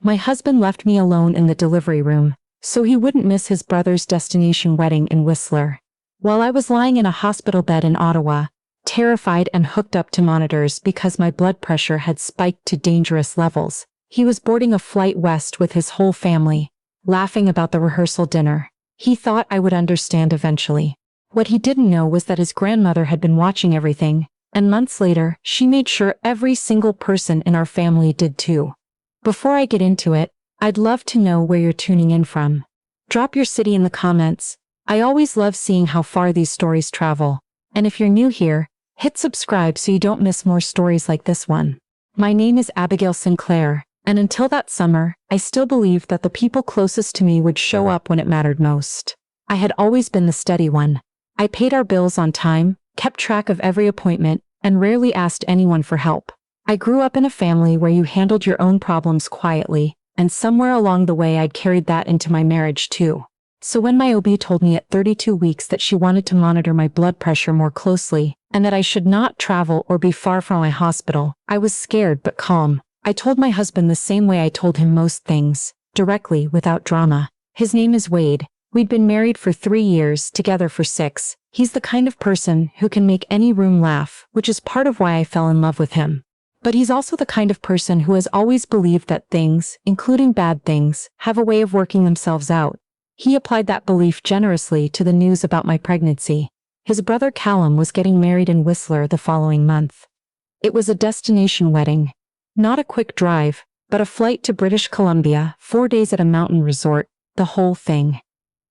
My husband left me alone in the delivery room, so he wouldn't miss his brother's destination wedding in Whistler. While I was lying in a hospital bed in Ottawa, terrified and hooked up to monitors because my blood pressure had spiked to dangerous levels, he was boarding a flight west with his whole family, laughing about the rehearsal dinner. He thought I would understand eventually. What he didn't know was that his grandmother had been watching everything, and months later, she made sure every single person in our family did too. Before I get into it, I'd love to know where you're tuning in from. Drop your city in the comments. I always love seeing how far these stories travel. And if you're new here, hit subscribe so you don't miss more stories like this one. My name is Abigail Sinclair, and until that summer, I still believed that the people closest to me would show up when it mattered most. I had always been the steady one. I paid our bills on time, kept track of every appointment, and rarely asked anyone for help. I grew up in a family where you handled your own problems quietly, and somewhere along the way I'd carried that into my marriage too. So when my OB told me at 32 weeks that she wanted to monitor my blood pressure more closely, and that I should not travel or be far from my hospital, I was scared but calm. I told my husband the same way I told him most things, directly, without drama. His name is Wade. We'd been married for 3 years, together for 6. He's the kind of person who can make any room laugh, which is part of why I fell in love with him. But he's also the kind of person who has always believed that things, including bad things, have a way of working themselves out. He applied that belief generously to the news about my pregnancy. His brother Callum was getting married in Whistler the following month. It was a destination wedding. Not a quick drive, but a flight to British Columbia, 4 days at a mountain resort, the whole thing.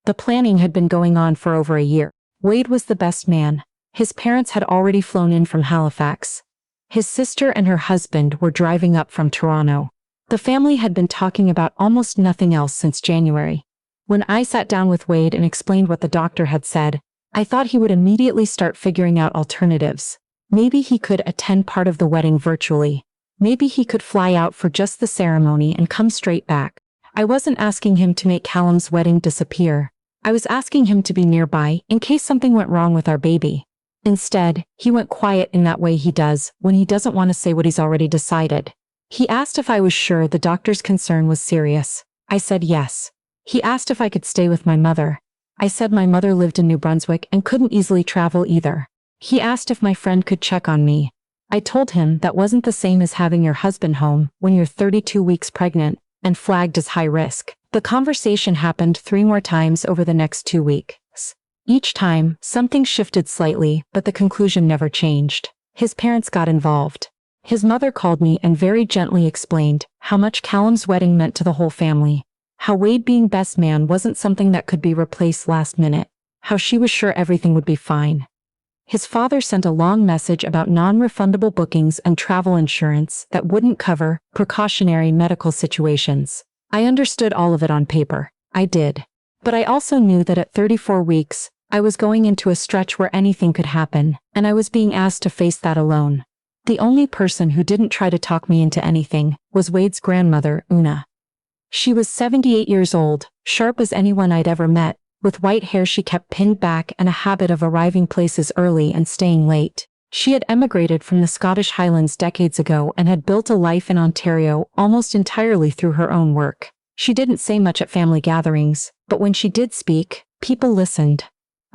The planning had been going on for over a year. Wade was the best man. His parents had already flown in from Halifax. His sister and her husband were driving up from Toronto. The family had been talking about almost nothing else since January. When I sat down with Wade and explained what the doctor had said, I thought he would immediately start figuring out alternatives. Maybe he could attend part of the wedding virtually. Maybe he could fly out for just the ceremony and come straight back. I wasn't asking him to make Callum's wedding disappear. I was asking him to be nearby in case something went wrong with our baby. Instead, he went quiet in that way he does when he doesn't want to say what he's already decided. He asked if I was sure the doctor's concern was serious. I said yes. He asked if I could stay with my mother. I said my mother lived in New Brunswick and couldn't easily travel either. He asked if my friend could check on me. I told him that wasn't the same as having your husband home when you're 32 weeks pregnant and flagged as high risk. The conversation happened 3 more times over the next 2 weeks. Each time, something shifted slightly, but the conclusion never changed. His parents got involved. His mother called me and very gently explained how much Callum's wedding meant to the whole family. How Wade being best man wasn't something that could be replaced last minute. How she was sure everything would be fine. His father sent a long message about non-refundable bookings and travel insurance that wouldn't cover precautionary medical situations. I understood all of it on paper. I did. But I also knew that at 34 weeks, I was going into a stretch where anything could happen, and I was being asked to face that alone. The only person who didn't try to talk me into anything was Wade's grandmother, Una. She was 78 years old, sharp as anyone I'd ever met, with white hair she kept pinned back and a habit of arriving places early and staying late. She had emigrated from the Scottish Highlands decades ago and had built a life in Ontario almost entirely through her own work. She didn't say much at family gatherings, but when she did speak, people listened.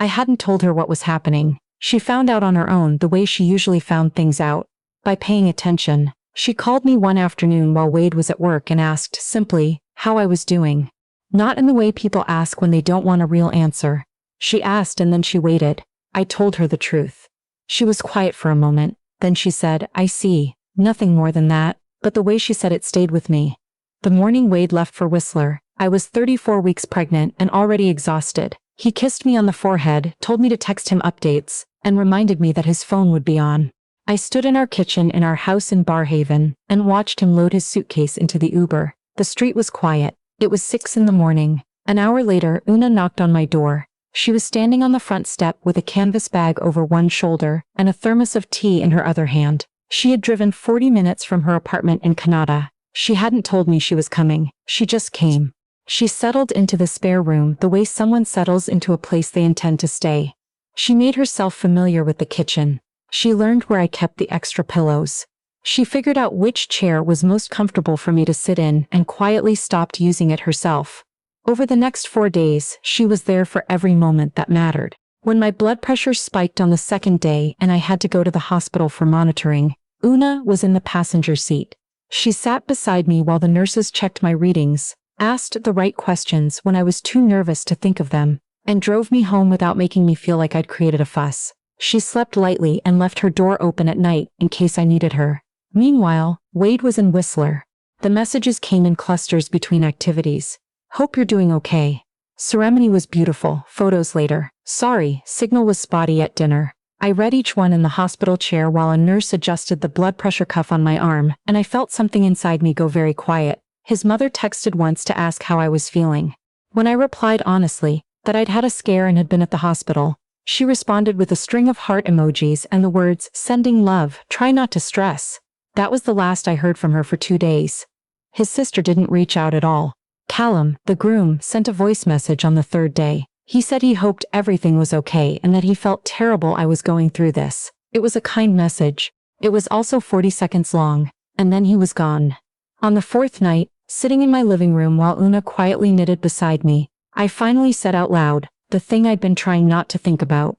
I hadn't told her what was happening. She found out on her own the way she usually found things out, by paying attention. She called me one afternoon while Wade was at work and asked, simply, how I was doing. Not in the way people ask when they don't want a real answer. She asked and then she waited. I told her the truth. She was quiet for a moment, then she said, I see, nothing more than that, but the way she said it stayed with me. The morning Wade left for Whistler, I was 34 weeks pregnant and already exhausted. He kissed me on the forehead, told me to text him updates, and reminded me that his phone would be on. I stood in our kitchen in our house in Barrhaven and watched him load his suitcase into the Uber. The street was quiet. It was 6 in the morning. An hour later, Una knocked on my door. She was standing on the front step with a canvas bag over one shoulder and a thermos of tea in her other hand. She had driven 40 minutes from her apartment in Canada. She hadn't told me she was coming. She just came. She settled into the spare room the way someone settles into a place they intend to stay. She made herself familiar with the kitchen. She learned where I kept the extra pillows. She figured out which chair was most comfortable for me to sit in and quietly stopped using it herself. Over the next 4 days, she was there for every moment that mattered. When my blood pressure spiked on the second day and I had to go to the hospital for monitoring, Una was in the passenger seat. She sat beside me while the nurses checked my readings, asked the right questions when I was too nervous to think of them, and drove me home without making me feel like I'd created a fuss. She slept lightly and left her door open at night in case I needed her. Meanwhile, Wade was in Whistler. The messages came in clusters between activities. Hope you're doing okay. Ceremony was beautiful. Photos later. Sorry, signal was spotty at dinner. I read each one in the hospital chair while a nurse adjusted the blood pressure cuff on my arm, and I felt something inside me go very quiet. His mother texted once to ask how I was feeling. When I replied honestly that I'd had a scare and had been at the hospital, she responded with a string of heart emojis and the words, "Sending love, try not to stress." That was the last I heard from her for 2 days. His sister didn't reach out at all. Callum, the groom, sent a voice message on the 3rd day. He said he hoped everything was okay and that he felt terrible I was going through this. It was a kind message. It was also 40 seconds long, and then he was gone. On the 4th night, sitting in my living room while Una quietly knitted beside me, I finally said out loud, the thing I'd been trying not to think about.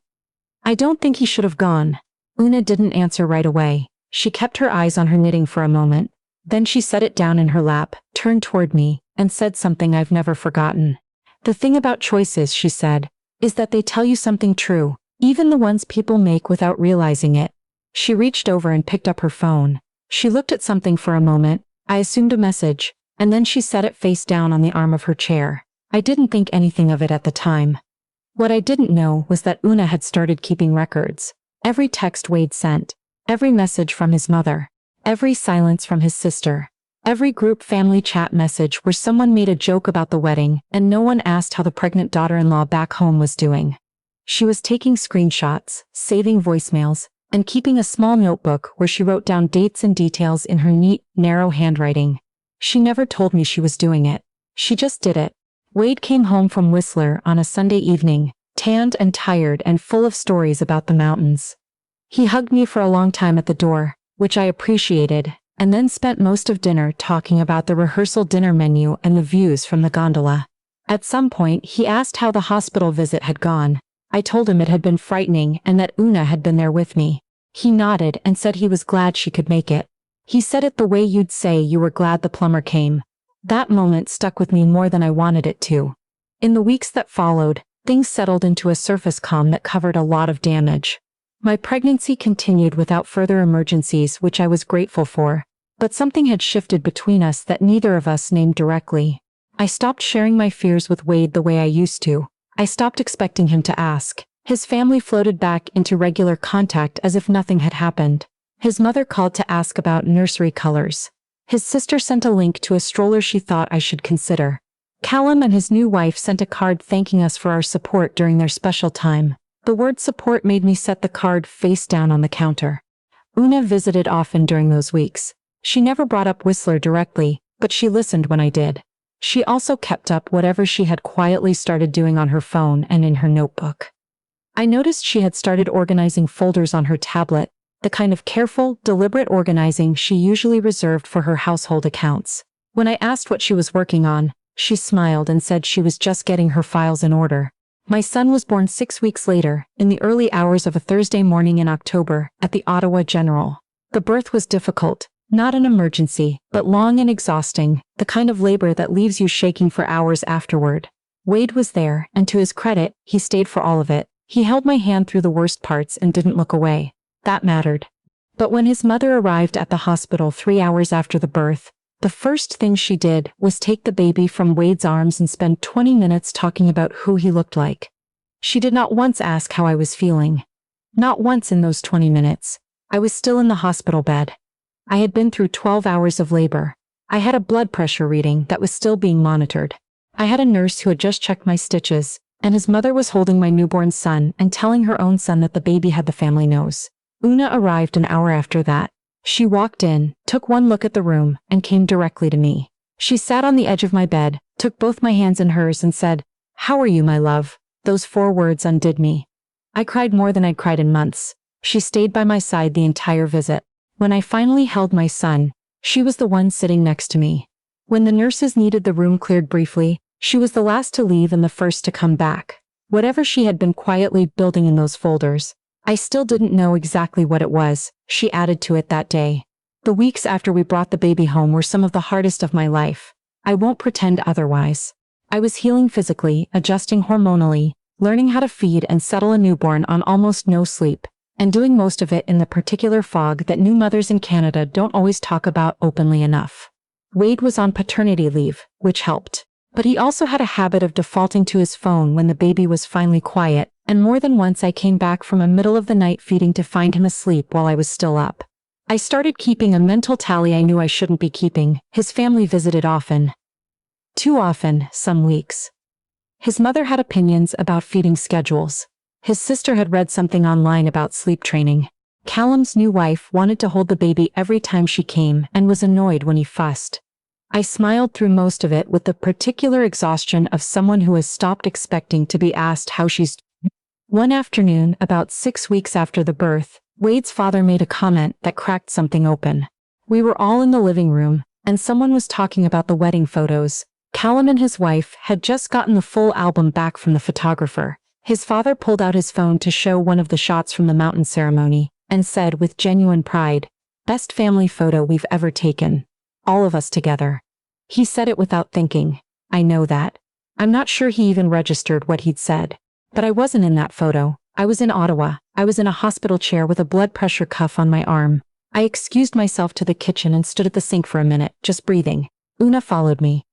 I don't think he should have gone. Una didn't answer right away. She kept her eyes on her knitting for a moment. Then she set it down in her lap, turned toward me, and said something I've never forgotten. The thing about choices, she said, is that they tell you something true, even the ones people make without realizing it. She reached over and picked up her phone. She looked at something for a moment. I assumed a message, and then she set it face down on the arm of her chair. I didn't think anything of it at the time. What I didn't know was that Una had started keeping records. Every text Wade sent, every message from his mother, every silence from his sister, every group family chat message where someone made a joke about the wedding and no one asked how the pregnant daughter-in-law back home was doing. She was taking screenshots, saving voicemails, and keeping a small notebook where she wrote down dates and details in her neat, narrow handwriting. She never told me she was doing it. She just did it. Wade came home from Whistler on a Sunday evening, tanned and tired and full of stories about the mountains. He hugged me for a long time at the door, which I appreciated, and then spent most of dinner talking about the rehearsal dinner menu and the views from the gondola. At some point, he asked how the hospital visit had gone. I told him it had been frightening and that Una had been there with me. He nodded and said he was glad she could make it. He said it the way you'd say you were glad the plumber came. That moment stuck with me more than I wanted it to. In the weeks that followed, things settled into a surface calm that covered a lot of damage. My pregnancy continued without further emergencies, which I was grateful for, but something had shifted between us that neither of us named directly. I stopped sharing my fears with Wade the way I used to. I stopped expecting him to ask. His family floated back into regular contact as if nothing had happened. His mother called to ask about nursery colors. His sister sent a link to a stroller she thought I should consider. Callum and his new wife sent a card thanking us for our support during their special time. The word support made me set the card face down on the counter. Una visited often during those weeks. She never brought up Whistler directly, but she listened when I did. She also kept up whatever she had quietly started doing on her phone and in her notebook. I noticed she had started organizing folders on her tablet, the kind of careful, deliberate organizing she usually reserved for her household accounts. When I asked what she was working on, she smiled and said she was just getting her files in order. My son was born 6 weeks later, in the early hours of a Thursday morning in October, at the Ottawa General. The birth was difficult, not an emergency, but long and exhausting, the kind of labor that leaves you shaking for hours afterward. Wade was there, and to his credit, he stayed for all of it. He held my hand through the worst parts and didn't look away. That mattered. But when his mother arrived at the hospital 3 hours after the birth, the first thing she did was take the baby from Wade's arms and spend 20 minutes talking about who he looked like. She did not once ask how I was feeling. Not once in those 20 minutes. I was still in the hospital bed. I had been through 12 hours of labor. I had a blood pressure reading that was still being monitored. I had a nurse who had just checked my stitches, and his mother was holding my newborn son and telling her own son that the baby had the family nose. Una arrived an hour after that. She walked in, took one look at the room, and came directly to me. She sat on the edge of my bed, took both my hands in hers and said, "How are you, my love?" Those 4 words undid me. I cried more than I'd cried in months. She stayed by my side the entire visit. When I finally held my son, she was the one sitting next to me. When the nurses needed the room cleared briefly, she was the last to leave and the first to come back. Whatever she had been quietly building in those folders, I still didn't know exactly what it was, she added to it that day. The weeks after we brought the baby home were some of the hardest of my life. I won't pretend otherwise. I was healing physically, adjusting hormonally, learning how to feed and settle a newborn on almost no sleep, and doing most of it in the particular fog that new mothers in Canada don't always talk about openly enough. Wade was on paternity leave, which helped. But he also had a habit of defaulting to his phone when the baby was finally quiet, and more than once I came back from a middle-of-the-night feeding to find him asleep while I was still up. I started keeping a mental tally I knew I shouldn't be keeping. His family visited often. Too often, some weeks. His mother had opinions about feeding schedules. His sister had read something online about sleep training. Callum's new wife wanted to hold the baby every time she came and was annoyed when he fussed. I smiled through most of it with the particular exhaustion of someone who has stopped expecting to be asked how she's doing. One afternoon, about 6 weeks after the birth, Wade's father made a comment that cracked something open. We were all in the living room, and someone was talking about the wedding photos. Callum and his wife had just gotten the full album back from the photographer. His father pulled out his phone to show one of the shots from the mountain ceremony, and said with genuine pride, "Best family photo we've ever taken. All of us together." He said it without thinking. I know that. I'm not sure he even registered what he'd said. But I wasn't in that photo. I was in Ottawa. I was in a hospital chair with a blood pressure cuff on my arm. I excused myself to the kitchen and stood at the sink for a minute, just breathing. Una followed me.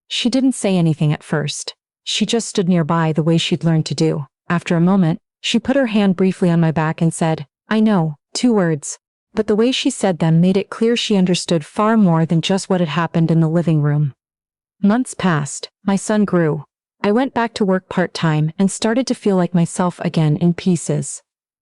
She didn't say anything at first. She just stood nearby the way she'd learned to do. After a moment, she put her hand briefly on my back and said, "I know," 2 words. But the way she said them made it clear she understood far more than just what had happened in the living room. Months passed. My son grew. I went back to work part-time and started to feel like myself again in pieces.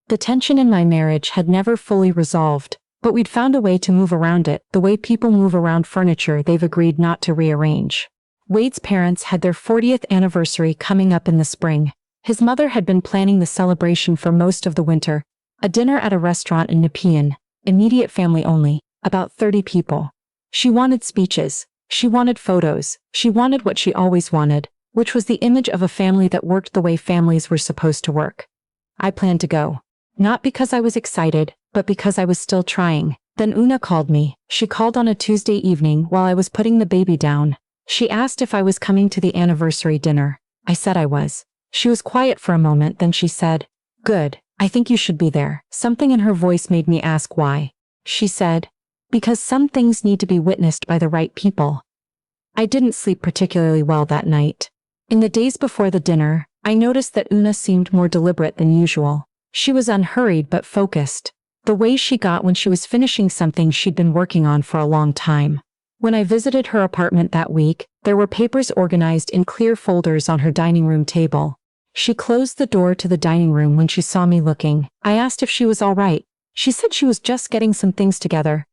The tension in my marriage had never fully resolved, but we'd found a way to move around it, the way people move around furniture they've agreed not to rearrange. Wade's parents had their 40th anniversary coming up in the spring. His mother had been planning the celebration for most of the winter, a dinner at a restaurant in Nepean, immediate family only, about 30 people. She wanted speeches. She wanted photos. She wanted what she always wanted, which was the image of a family that worked the way families were supposed to work. I planned to go. Not because I was excited, but because I was still trying. Then Una called me. She called on a Tuesday evening while I was putting the baby down. She asked if I was coming to the anniversary dinner. I said I was. She was quiet for a moment, then she said, "Good, I think you should be there." Something in her voice made me ask why. She said, "Because some things need to be witnessed by the right people." I didn't sleep particularly well that night. In the days before the dinner, I noticed that Una seemed more deliberate than usual. She was unhurried but focused, the way she got when she was finishing something she'd been working on for a long time. When I visited her apartment that week, there were papers organized in clear folders on her dining room table. She closed the door to the dining room when she saw me looking. I asked if she was all right. She said she was just getting some things together.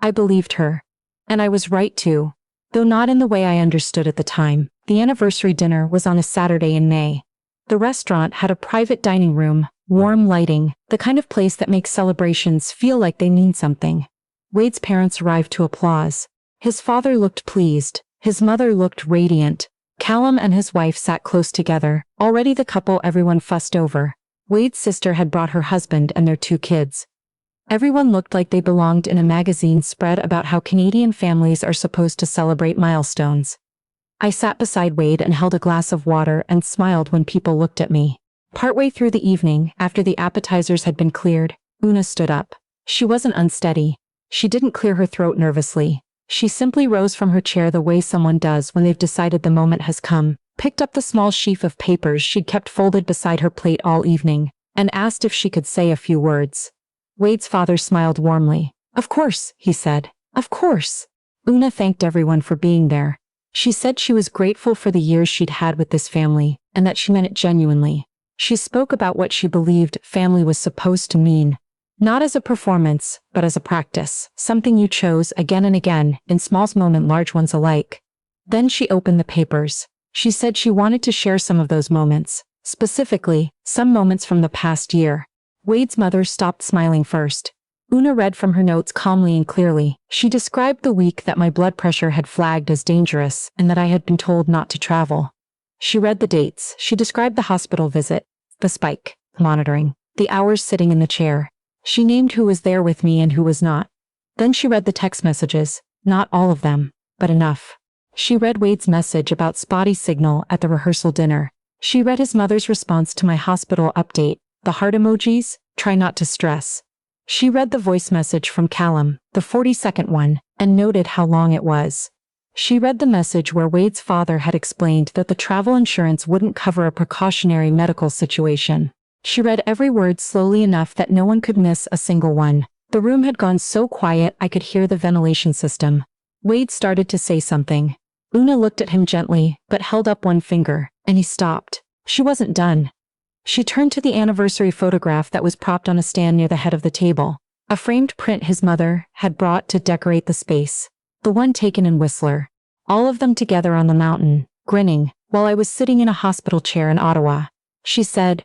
I believed her. And I was right too. Though not in the way I understood at the time. The anniversary dinner was on a Saturday in May. The restaurant had a private dining room, warm lighting, the kind of place that makes celebrations feel like they mean something. Wade's parents arrived to applause. His father looked pleased. His mother looked radiant. Callum and his wife sat close together, already the couple everyone fussed over. Wade's sister had brought her husband and their 2 kids. Everyone looked like they belonged in a magazine spread about how Canadian families are supposed to celebrate milestones. I sat beside Wade and held a glass of water and smiled when people looked at me. Partway through the evening, after the appetizers had been cleared, Una stood up. She wasn't unsteady. She didn't clear her throat nervously. She simply rose from her chair the way someone does when they've decided the moment has come, picked up the small sheaf of papers she'd kept folded beside her plate all evening, and asked if she could say a few words. Wade's father smiled warmly. "Of course," he said. "Of course." Una thanked everyone for being there. She said she was grateful for the years she'd had with this family, and that she meant it genuinely. She spoke about what she believed family was supposed to mean. Not as a performance, but as a practice, something you chose again and again, in small moments, large ones alike. Then she opened the papers. She said she wanted to share some of those moments, specifically, some moments from the past year. Wade's mother stopped smiling first. Una read from her notes calmly and clearly. She described the week that my blood pressure had flagged as dangerous and that I had been told not to travel. She read the dates. She described the hospital visit, the spike, monitoring, the hours sitting in the chair. She named who was there with me and who was not. Then she read the text messages, not all of them, but enough. She read Wade's message about spotty signal at the rehearsal dinner. She read his mother's response to my hospital update, the heart emojis, try not to stress. She read the voice message from Callum, the 40-second one, and noted how long it was. She read the message where Wade's father had explained that the travel insurance wouldn't cover a precautionary medical situation. She read every word slowly enough that no one could miss a single one. The room had gone so quiet I could hear the ventilation system. Wade started to say something. Una looked at him gently, but held up one finger, and he stopped. She wasn't done. She turned to the anniversary photograph that was propped on a stand near the head of the table, a framed print his mother had brought to decorate the space, the one taken in Whistler. All of them together on the mountain, grinning, while I was sitting in a hospital chair in Ottawa. She said,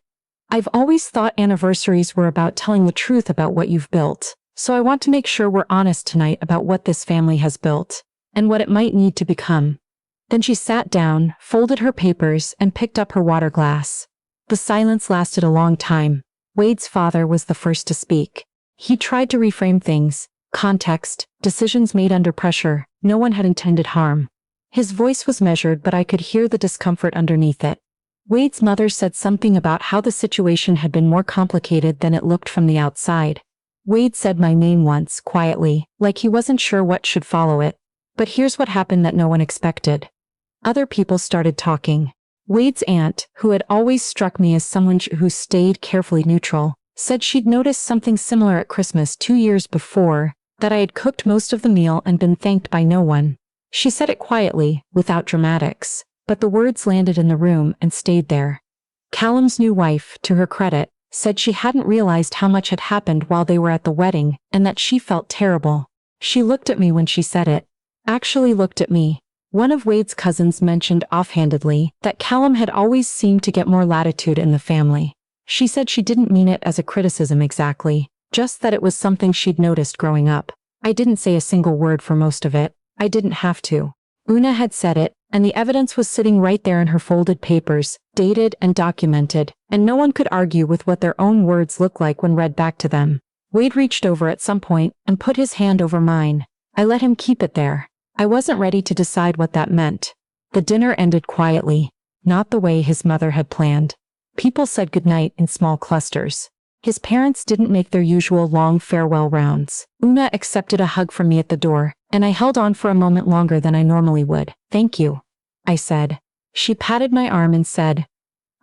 "I've always thought anniversaries were about telling the truth about what you've built, so I want to make sure we're honest tonight about what this family has built, and what it might need to become." Then she sat down, folded her papers, and picked up her water glass. The silence lasted a long time. Wade's father was the first to speak. He tried to reframe things. Context, decisions made under pressure, no one had intended harm. His voice was measured, but I could hear the discomfort underneath it. Wade's mother said something about how the situation had been more complicated than it looked from the outside. Wade said my name once, quietly, like he wasn't sure what should follow it. But here's what happened that no one expected. Other people started talking. Wade's aunt, who had always struck me as someone who stayed carefully neutral, said she'd noticed something similar at Christmas 2 years before, that I had cooked most of the meal and been thanked by no one. She said it quietly, without dramatics, but the words landed in the room and stayed there. Callum's new wife, to her credit, said she hadn't realized how much had happened while they were at the wedding and that she felt terrible. She looked at me when she said it. Actually looked at me. One of Wade's cousins mentioned offhandedly that Callum had always seemed to get more latitude in the family. She said she didn't mean it as a criticism exactly, just that it was something she'd noticed growing up. I didn't say a single word for most of it. I didn't have to. Una had said it, and the evidence was sitting right there in her folded papers, dated and documented, and no one could argue with what their own words looked like when read back to them. Wade reached over at some point and put his hand over mine. I let him keep it there. I wasn't ready to decide what that meant. The dinner ended quietly, not the way his mother had planned. People said goodnight in small clusters. His parents didn't make their usual long farewell rounds. Una accepted a hug from me at the door, and I held on for a moment longer than I normally would. "Thank you," I said. She patted my arm and said,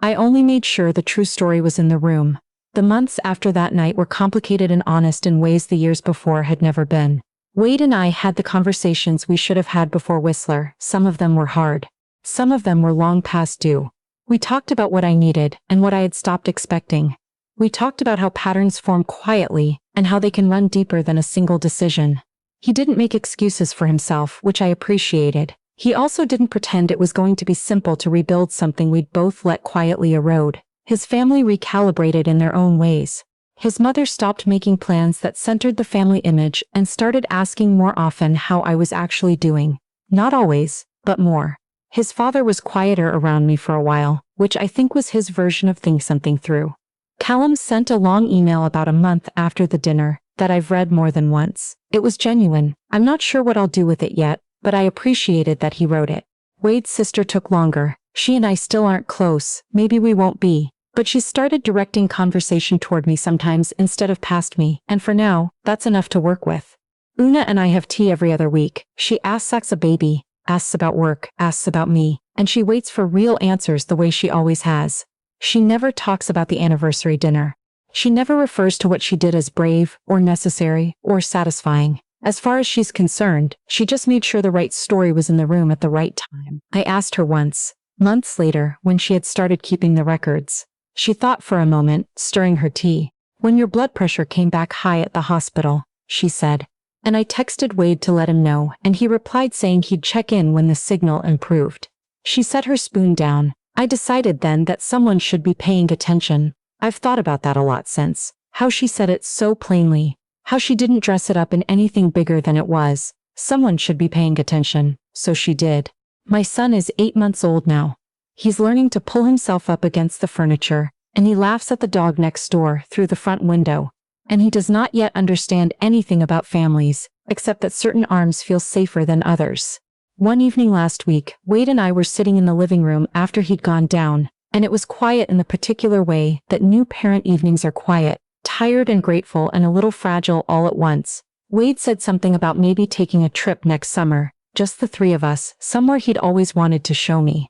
"I only made sure the true story was in the room." The months after that night were complicated and honest in ways the years before had never been. Wade and I had the conversations we should have had before Whistler. Some of them were hard. Some of them were long past due. We talked about what I needed and what I had stopped expecting. We talked about how patterns form quietly and how they can run deeper than a single decision. He didn't make excuses for himself, which I appreciated. He also didn't pretend it was going to be simple to rebuild something we'd both let quietly erode. His family recalibrated in their own ways. His mother stopped making plans that centered the family image and started asking more often how I was actually doing. Not always, but more. His father was quieter around me for a while, which I think was his version of think something through. Callum sent a long email about a month after the dinner that I've read more than once. It was genuine. I'm not sure what I'll do with it yet, but I appreciated that he wrote it. Wade's sister took longer. She and I still aren't close. Maybe we won't be. But she started directing conversation toward me sometimes instead of past me, and for now, that's enough to work with. Una and I have tea every other week. She asks a baby, asks about work, asks about me, and she waits for real answers the way she always has. She never talks about the anniversary dinner. She never refers to what she did as brave, or necessary, or satisfying. As far as she's concerned, she just made sure the right story was in the room at the right time. I asked her once, months later, when she had started keeping the records. She thought for a moment, stirring her tea. "When your blood pressure came back high at the hospital," she said. And I texted Wade to let him know, and he replied saying he'd check in when the signal improved. She set her spoon down. I decided then that someone should be paying attention. I've thought about that a lot since. How she said it so plainly. How she didn't dress it up in anything bigger than it was. Someone should be paying attention, so she did. My son is 8 months old now. He's learning to pull himself up against the furniture, and he laughs at the dog next door through the front window. And he does not yet understand anything about families, except that certain arms feel safer than others. One evening last week, Wade and I were sitting in the living room after he'd gone down, and it was quiet in the particular way that new parent evenings are quiet, tired and grateful and a little fragile all at once. Wade said something about maybe taking a trip next summer, just the three of us, somewhere he'd always wanted to show me.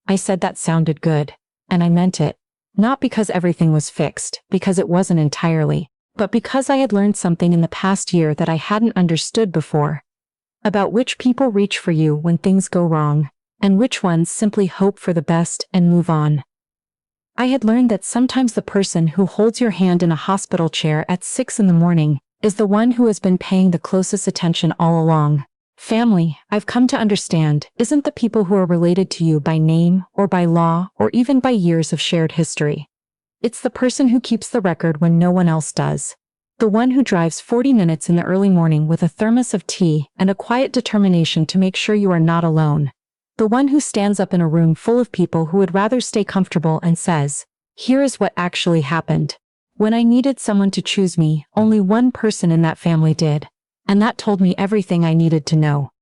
I said that sounded good. And I meant it. Not because everything was fixed, because it wasn't entirely, but because I had learned something in the past year that I hadn't understood before. About which people reach for you when things go wrong, and which ones simply hope for the best and move on. I had learned that sometimes the person who holds your hand in a hospital chair at 6 in the morning is the one who has been paying the closest attention all along. Family, I've come to understand, isn't the people who are related to you by name or by law or even by years of shared history. It's the person who keeps the record when no one else does. The one who drives 40 minutes in the early morning with a thermos of tea and a quiet determination to make sure you are not alone. The one who stands up in a room full of people who would rather stay comfortable and says, "Here is what actually happened." When I needed someone to choose me, only one person in that family did. And that told me everything I needed to know.